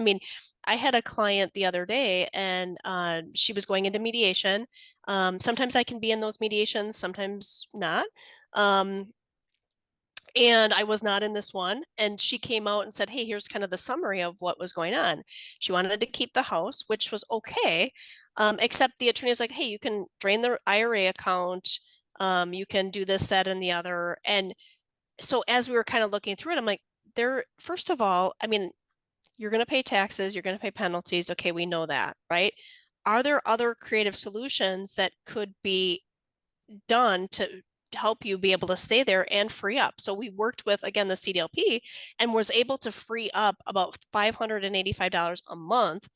I mean, I had a client the other day and she was going into mediation. Sometimes I can be in those mediations, sometimes not. Um, and I was not in this one. And she came out and said, hey, here's kind of the summary of what was going on. She wanted to keep the house, which was okay. Except the attorney was like, hey, you can drain the IRA account. You can do this, that, and the other. And so as we were kind of looking through it, I'm like, first of all, I mean, you're going to pay taxes, you're going to pay penalties. Okay, we know that, right? Are there other creative solutions that could be done to help you be able to stay there and free up? So we worked with, again, the CDLP and was able to free up about $585 a month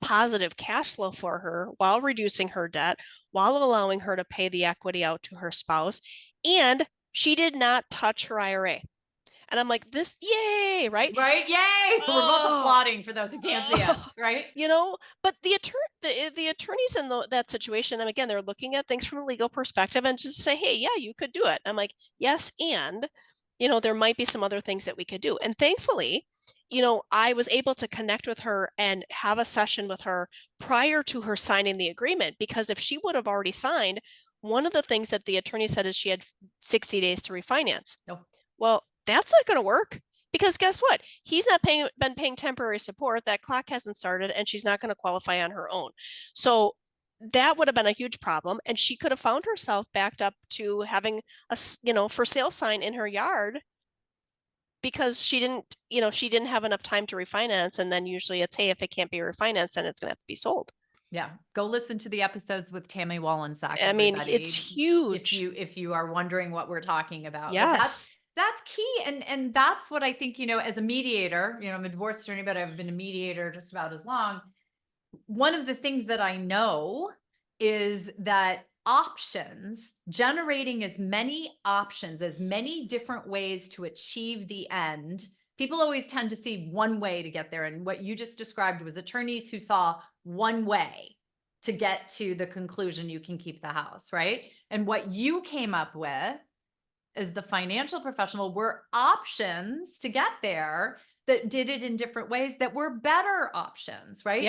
positive cash flow for her while reducing her debt, while allowing her to pay the equity out to her spouse. And she did not touch her IRA. And I'm like, this, yay, right? Right? Yay! We're both Oh, applauding for those who can't see us, right? but the attorneys in that situation, and again, they're looking at things from a legal perspective and just say, hey, yeah, you could do it. I'm like, yes, and there might be some other things that we could do. And thankfully, I was able to connect with her and have a session with her prior to her signing the agreement, because if she would have already signed, one of the things that the attorney said is she had 60 days to refinance. No. Well, that's not going to work, because guess what? He's not been paying temporary support. That clock hasn't started, and she's not going to qualify on her own. So that would have been a huge problem, and she could have found herself backed up to having a for sale sign in her yard because she didn't have enough time to refinance. And then usually it's, hey, if it can't be refinanced, then it's going to have to be sold. Yeah. Go listen to the episodes with Tammy Wallensack, I mean, it's everybody. If huge. you are wondering what we're talking about. But Yes. that's key. And that's what I think, as a mediator, I'm a divorce attorney, but I've been a mediator just about as long. One of the things that I know is that generating as many options, as many different ways to achieve the end. People always tend to see one way to get there. And what you just described was attorneys who saw one way to get to the conclusion you can keep the house, right? And what you came up with as the financial professional were options to get there that did it in different ways that were better options, right?